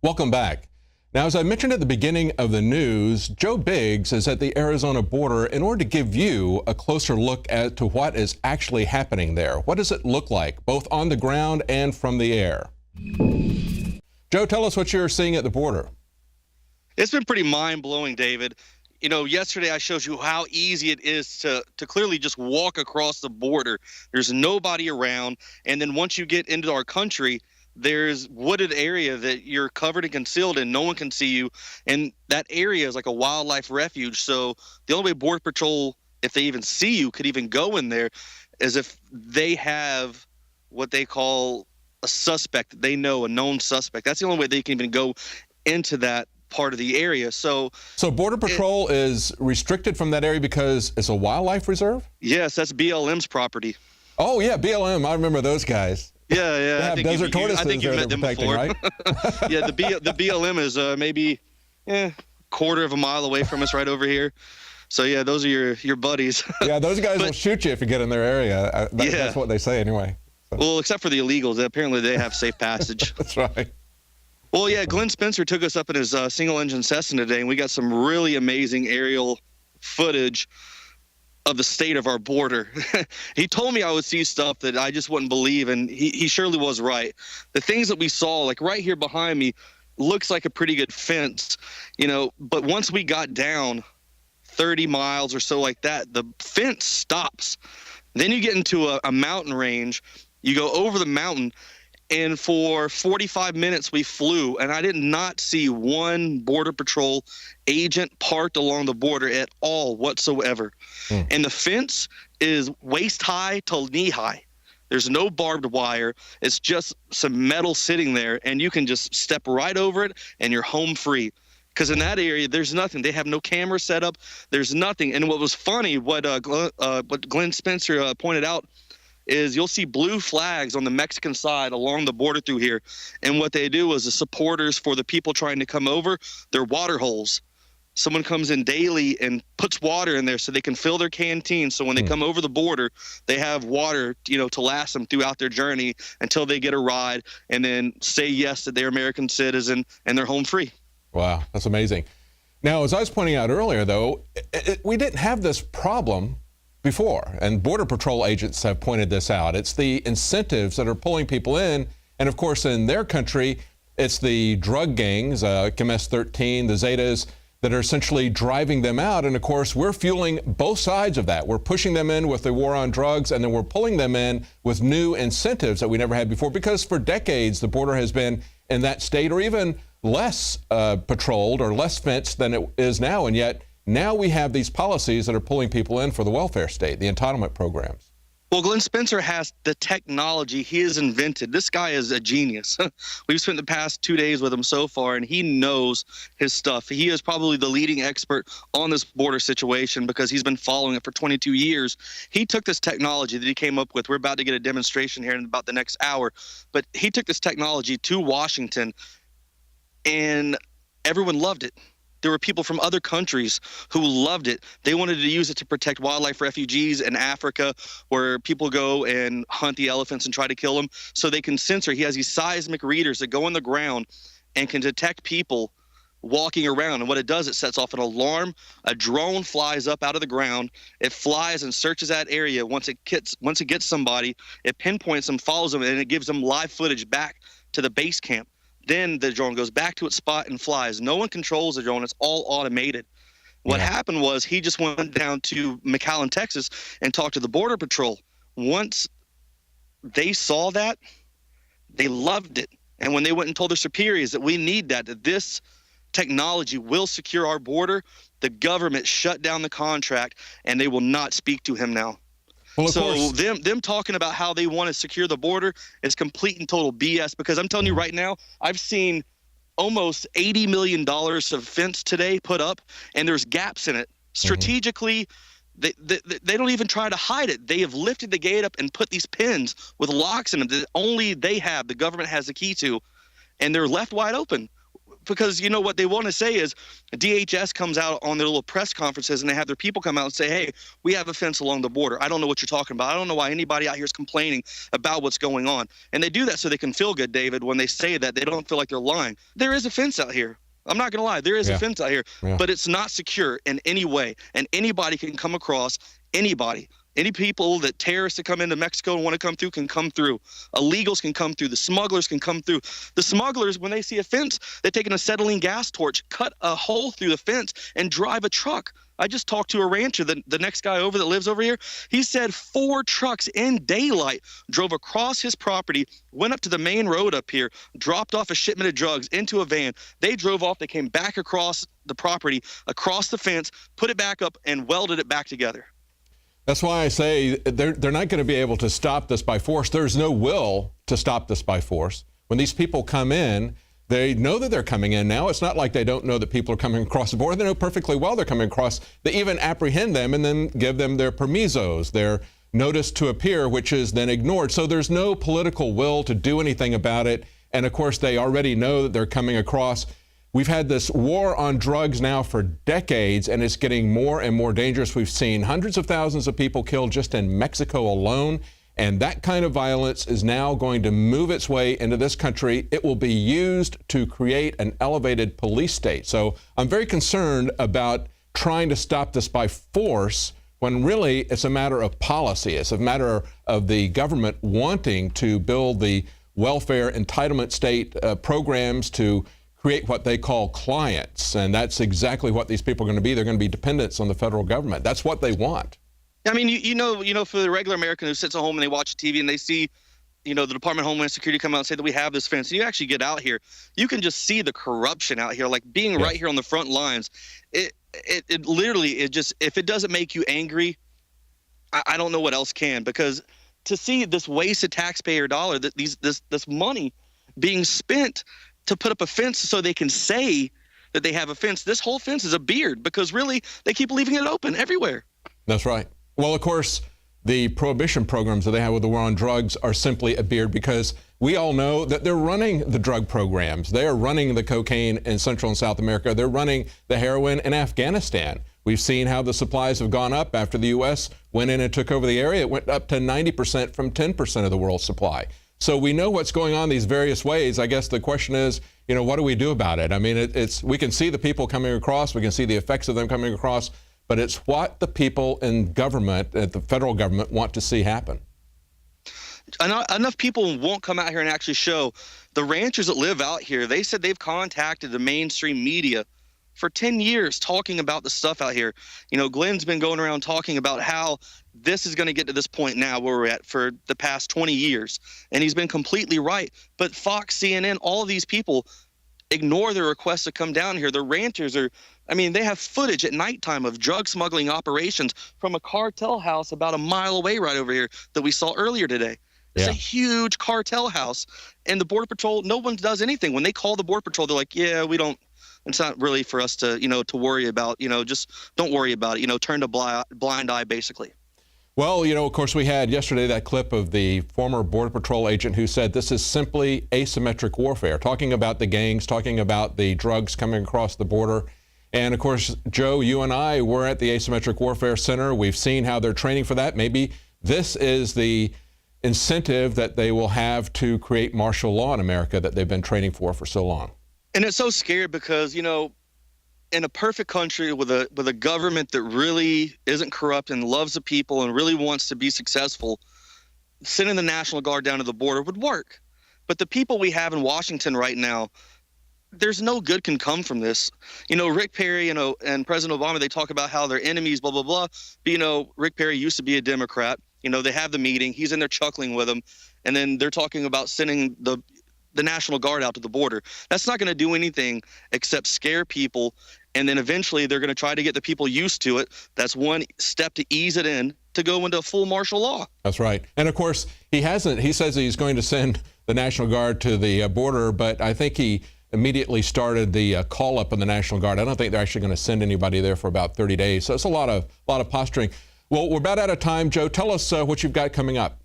Welcome back. Now, as I mentioned at the beginning of the news, Joe Biggs is at the Arizona border in order to give you a closer look as to what is actually happening there. What does it look like, both on the ground and from the air? Joe, tell us what you're seeing at the border. It's been pretty mind-blowing, David. You know, yesterday I showed you how easy it is to clearly just walk across the border. There's nobody around. And then once you get into our country, there's wooded area that you're covered and concealed and no one can see you. And that area is like a wildlife refuge. So the only way Border Patrol, if they even see you, could even go in there is if they have what they call a suspect. They know a known suspect. That's the only way they can even go into that part of the area. So Border Patrol is restricted from that area because it's a wildlife reserve? Yes, that's BLM's property. Oh, yeah, BLM. I remember those guys. Yeah. They have desert tortoises I think you've met them before. Right? Yeah, the BLM is maybe quarter of a mile away from us right over here. So, yeah, those are your buddies. Yeah, those guys will shoot you if you get in their area. That's what they say anyway. So. Well, except for the illegals. Apparently they have safe passage. That's right. Well, yeah, Glenn Spencer took us up in his single-engine Cessna today, and we got some really amazing aerial footage of the state of our border. He told me I would see stuff that I just wouldn't believe, and he surely was right. The things that we saw, like right here behind me, looks like a pretty good fence, but once we got down 30 miles or so like that, the fence stops. Then you get into a mountain range. You go over the mountain, and for 45 minutes we flew, and I did not see one Border Patrol agent parked along the border at all whatsoever. And the fence is waist high to knee high. There's no barbed wire. It's just some metal sitting there, and you can just step right over it, and you're home free. Because in that area, there's nothing. They have no camera set up. There's nothing. And what was funny, what Glenn Spencer pointed out, is you'll see blue flags on the Mexican side along the border through here. And what they do is the supporters for the people trying to come over, they're water holes. Someone comes in daily and puts water in there so they can fill their canteen. So when they come over the border, they have water, to last them throughout their journey until they get a ride and then say yes that they're American citizen and they're home free. Wow, that's amazing. Now, as I was pointing out earlier, though, we didn't have this problem before, and Border Patrol agents have pointed this out. It's the incentives that are pulling people in, and of course in their country, it's the drug gangs, MS-13, the Zetas, that are essentially driving them out, and of course we're fueling both sides of that. We're pushing them in with the war on drugs, and then we're pulling them in with new incentives that we never had before, because for decades the border has been in that state or even less patrolled or less fenced than it is now, and yet now we have these policies that are pulling people in for the welfare state, the entitlement programs. Well, Glenn Spencer has the technology he has invented. This guy is a genius. We've spent the past 2 days with him so far, and he knows his stuff. He is probably the leading expert on this border situation because he's been following it for 22 years. He took this technology that he came up with. We're about to get a demonstration here in about the next hour. But he took this technology to Washington, and everyone loved it. There were people from other countries who loved it. They wanted to use it to protect wildlife refugees in Africa where people go and hunt the elephants and try to kill them. So they can censor. He has these seismic readers that go on the ground and can detect people walking around. And what it does, it sets off an alarm. A drone flies up out of the ground. It flies and searches that area. Once it gets somebody, it pinpoints them, follows them, and it gives them live footage back to the base camp. Then the drone goes back to its spot and flies. No one controls the drone. It's all automated. What happened was he just went down to McAllen, Texas, and talked to the Border Patrol. Once they saw that, they loved it. And when they went and told their superiors that we need that this technology will secure our border, the government shut down the contract, and they will not speak to him now. Well, so them talking about how they want to secure the border is complete and total BS, because I'm telling you right now, I've seen almost $80 million of fence today put up, and there's gaps in it. Strategically, they don't even try to hide it. They have lifted the gate up and put these pins with locks in them that only they have, the government has the key to, and they're left wide open. because you know what they want to say is DHS comes out on their little press conferences and they have their people come out and say, hey, we have a fence along the border. I don't know what you're talking about. I don't know why anybody out here is complaining about what's going on. And they do that so they can feel good, David, when they say that. They don't feel like they're lying. There is a fence out here. I'm not going to lie. There is a fence out here, but it's not secure in any way. And anybody can come across, anybody. Any people that terrorists that come into Mexico and want to come through can come through. Illegals can come through. The smugglers can come through. The smugglers, when they see a fence, they take an acetylene gas torch, cut a hole through the fence, and drive a truck. I just talked to a rancher, the next guy over that lives over here. He said 4 trucks in daylight drove across his property, went up to the main road up here, dropped off a shipment of drugs into a van. They drove off. They came back across the property, across the fence, put it back up, and welded it back together. That's why I say they're not going to be able to stop this by force. There's no will to stop this by force. When these people come in, they know that they're coming in now. It's not like they don't know that people are coming across the border. They know perfectly well they're coming across. They even apprehend them and then give them their permisos, their notice to appear, which is then ignored. So there's no political will to do anything about it. And of course, they already know that they're coming across. We've had this war on drugs now for decades, and it's getting more and more dangerous. We've seen hundreds of thousands of people killed just in Mexico alone, and that kind of violence is now going to move its way into this country. It will be used to create an elevated police state. So I'm very concerned about trying to stop this by force when really it's a matter of policy. It's a matter of the government wanting to build the welfare entitlement state programs to create what they call clients, and that's exactly what these people are going to be. They're going to be dependents on the federal government. That's what they want. I mean, you know, for the regular American who sits at home and they watch TV and they see, you know, the Department of Homeland Security come out and say that we have this fence, and you actually get out here, you can just see the corruption out here, like being right here on the front lines. It literally, it just, if it doesn't make you angry, I don't know what else can, because to see this wasted taxpayer dollar, that this money being spent to put up a fence so they can say that they have a fence. This whole fence is a beard, because really they keep leaving it open everywhere. That's right. Well, of course, the prohibition programs that they have with the war on drugs are simply a beard, because we all know that they're running the drug programs. They are running the cocaine in Central and South America. They're running the heroin in Afghanistan. We've seen how the supplies have gone up after the U.S. went in and took over the area. It went up to 90% from 10% of the world's supply. So we know what's going on these various ways. I guess the question is, you know, what do we do about it? I mean, we can see the people coming across. We can see the effects of them coming across. But it's what the people in government, at the federal government, want to see happen. Enough people won't come out here and actually show. The ranchers that live out here, they said they've contacted the mainstream media for 10 years talking about the stuff out here. You know, Glenn's been going around talking about how this is going to get to this point now where we're at for the past 20 years. And he's been completely right. But Fox, CNN, all of these people ignore their requests to come down here. The ranchers are, I mean, they have footage at nighttime of drug smuggling operations from a cartel house about a mile away right over here that we saw earlier today. It's a huge cartel house. And the Border Patrol, no one does anything. When they call the Border Patrol, they're like, yeah, we don't, it's not really for us to, you know, to worry about, you know, just don't worry about it, you know, turn a blind eye, basically. Well, you know, of course, we had yesterday that clip of the former Border Patrol agent who said this is simply asymmetric warfare, talking about the gangs, talking about the drugs coming across the border. And of course, Joe, you and I were at the Asymmetric Warfare Center. We've seen how they're training for that. Maybe this is the incentive that they will have to create martial law in America that they've been training for so long. And it's so scary because, you know, in a perfect country with a government that really isn't corrupt and loves the people and really wants to be successful, sending the National Guard down to the border would work. But the people we have in Washington right now, there's no good can come from this. You know, Rick Perry, you know, and President Obama, they talk about how they're enemies, blah, blah, blah. But, you know, Rick Perry used to be a Democrat. You know, they have the meeting. He's in there chuckling with them. And then they're talking about sending the National Guard out to the border. That's not going to do anything except scare people. And then eventually they're going to try to get the people used to it. That's one step to ease it in to go into full martial law. That's right. And of course, he says he's going to send the National Guard to the border, but I think he immediately started the call up on the National Guard. I don't think they're actually going to send anybody there for about 30 days. So it's a lot of posturing. Well, we're about out of time. Joe, tell us what you've got coming up.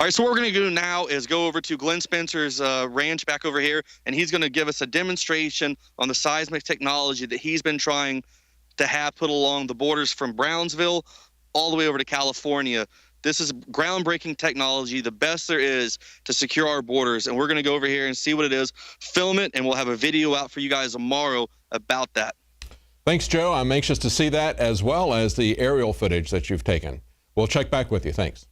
All right, so what we're going to do now is go over to Glenn Spencer's ranch back over here, and he's going to give us a demonstration on the seismic technology that he's been trying to have put along the borders from Brownsville all the way over to California. This is groundbreaking technology, the best there is to secure our borders, and we're going to go over here and see what it is, film it, and we'll have a video out for you guys tomorrow about that. Thanks, Joe. I'm anxious to see that, as well as the aerial footage that you've taken. We'll check back with you. Thanks.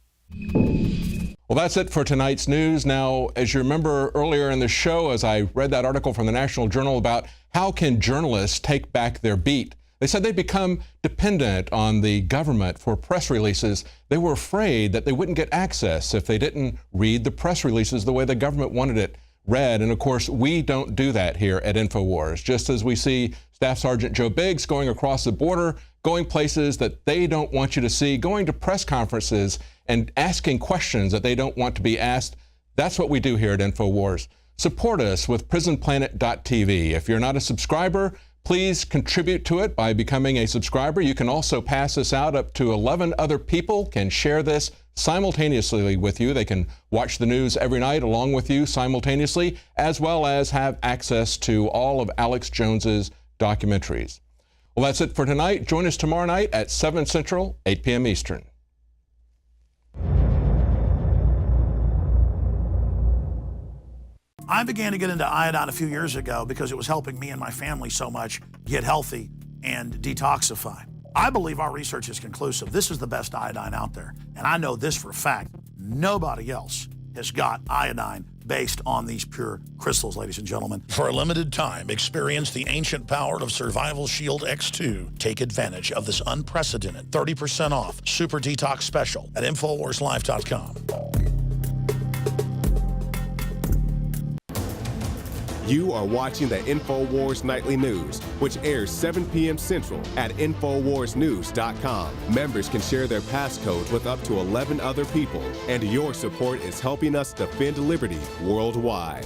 Well, that's it for tonight's news. Now, as you remember earlier in the show, as I read that article from the National Journal about how can journalists take back their beat, they said they'd become dependent on the government for press releases. They were afraid that they wouldn't get access if they didn't read the press releases the way the government wanted it read. And of course, we don't do that here at InfoWars. Just as we see Staff Sergeant Joe Biggs going across the border, going places that they don't want you to see, going to press conferences and asking questions that they don't want to be asked. That's what we do here at InfoWars. Support us with PrisonPlanet.tv. If you're not a subscriber, please contribute to it by becoming a subscriber. You can also pass this out. Up to 11 other people can share this simultaneously with you. They can watch the news every night along with you simultaneously, as well as have access to all of Alex Jones's documentaries. Well, that's it for tonight. Join us tomorrow night at 7 Central, 8 p.m. Eastern. I began to get into iodine a few years ago because it was helping me and my family so much get healthy and detoxify. I believe our research is conclusive. This is the best iodine out there. And I know this for a fact. Nobody else has got iodine based on these pure crystals, ladies and gentlemen. For a limited time, experience the ancient power of Survival Shield X2. Take advantage of this unprecedented 30% off Super Detox Special at InfoWarsLife.com. You are watching the InfoWars Nightly News, which airs 7 p.m. Central at InfoWarsNews.com. Members can share their passcode with up to 11 other people, and your support is helping us defend liberty worldwide.